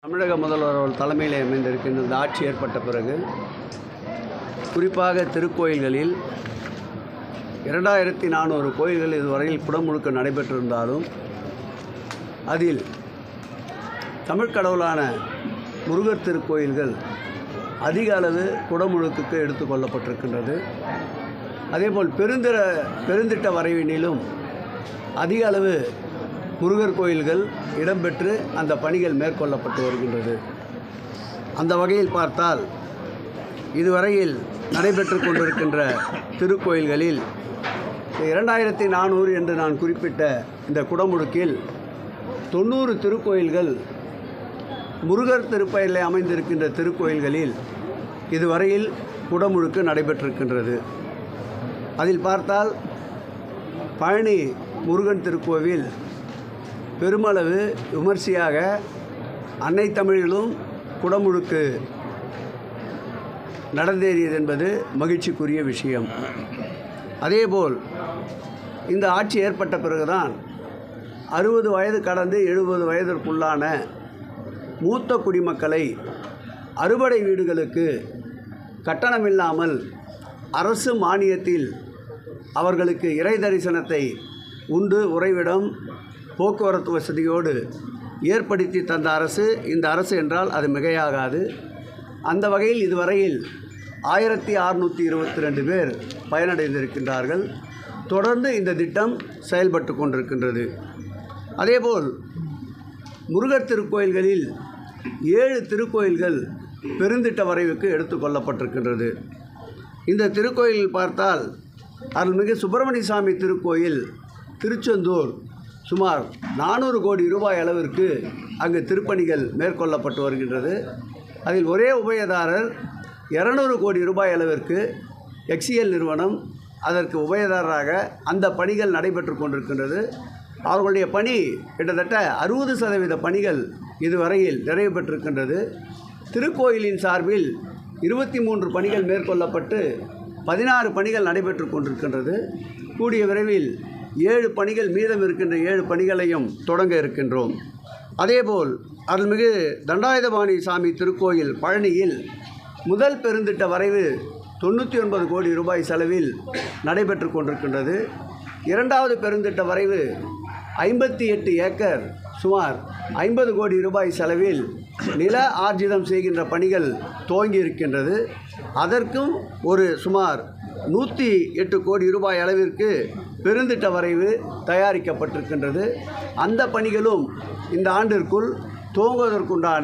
தமிழக முதல்வர் அவர்கள் தலைமையில் அமைந்திருக்கின்ற இந்த ஆட்சி ஏற்பட்ட பிறகு குறிப்பாக திருக்கோயில்களில் 2400 கோயில்கள் இதுவரையில் குடமுழுக்கு நடைபெற்றிருந்தாலும் அதில் தமிழ் கடவுளான முருகர் திருக்கோயில்கள் அதிக அளவு குடமுழுக்குக்கு எடுத்துக்கொள்ளப்பட்டிருக்கின்றது. அதேபோல் பெருந்திட்ட வரைவினிலும் அதிக அளவு முருகர் கோயில்கள் இடம்பெற்று அந்த பணிகள் மேற்கொள்ளப்பட்டு வருகின்றது. அந்த வகையில் பார்த்தால் இதுவரையில் நடைபெற்று கொண்டிருக்கின்ற திருக்கோயில்களில் 2400 என்று நான் குறிப்பிட்ட இந்த குடமுழுக்கில் 90 திருக்கோயில்கள் முருகர் திருப்பெயரில் அமைந்திருக்கின்ற திருக்கோயில்களில் இதுவரையில் குடமுழுக்கு நடைபெற்றிருக்கின்றது. அதில் பார்த்தால் பழனி முருகன் திருக்கோவில் பெருமளவு விமர்சையாக அன்னை தமிழிலும் குடமுழுக்கு நடந்தேறியது என்பது மகிழ்ச்சிக்குரிய விஷயம். அதேபோல் இந்த ஆட்சி ஏற்பட்ட பிறகுதான் 60 வயது கடந்து 70 வயதிற்குள்ளான மூத்த குடிமக்களை அறுபடை வீடுகளுக்கு கட்டணமில்லாமல் அரசு மானியத்தில் அவர்களுக்கு இறை தரிசனத்தை உண்டு உறைவிடம் போக்குவரத்து வசதியோடு ஏற்படுத்தி தந்த அரசு இந்த அரசு என்றால் அது மிகையாகாது. அந்த வகையில் இதுவரையில் 1622 பேர் பயனடைந்திருக்கின்றார்கள். தொடர்ந்து இந்த திட்டம் செயல்பட்டு கொண்டிருக்கின்றது. அதேபோல் முருகர் திருக்கோயில்களில் 7 திருக்கோயில்கள் பெருந்திட்ட வரைவுக்கு எடுத்துக்கொள்ளப்பட்டிருக்கின்றது. இந்த திருக்கோயிலில் பார்த்தால் அருள்மிகு சுப்பிரமணிய சாமி திருக்கோயில் திருச்செந்தூர் சுமார் 400 கோடி ரூபாய் அளவிற்கு அங்கு திருப்பணிகள் மேற்கொள்ளப்பட்டு வருகின்றது. அதில் ஒரே உபயதாரர் 200 கோடி ரூபாய் அளவிற்கு எக்ஸிஎல் நிறுவனம் அதற்கு உபயதாரராக அந்த பணிகள் நடைபெற்று கொண்டிருக்கின்றது. அவர்களுடைய பணி கிட்டத்தட்ட 60% பணிகள் இதுவரையில் நிறைவு பெற்றிருக்கின்றது. திருக்கோயிலின் சார்பில் 23 பணிகள் மேற்கொள்ளப்பட்டு 16 பணிகள் நடைபெற்று கொண்டிருக்கின்றது. கூடிய விரைவில் 7 பணிகள் மீதம் இருக்கின்ற 7 பணிகளையும் தொடங்க இருக்கின்றோம். அதேபோல் அருள்மிகு தண்டாயுதபாணி சாமி திருக்கோயில் பழனியில் முதல் பெருந்திட்ட வரைவு 99 கோடி ரூபாய் செலவில் நடைபெற்று கொண்டிருக்கின்றது. இரண்டாவது பெருந்திட்ட வரைவு 58 ஏக்கர் சுமார் 50 கோடி ரூபாய் செலவில் நில ஆர்ஜிதம் செய்கின்ற பணிகள் துவங்கி இருக்கின்றது. அதற்கும் ஒரு சுமார் 108 கோடி ரூபாய் அளவிற்கு பெருந்திட்ட வரைவு தயாரிக்கப்பட்டிருக்கின்றது. அந்த பணிகளும் இந்த ஆண்டிற்குள் துவங்குவதற்குண்டான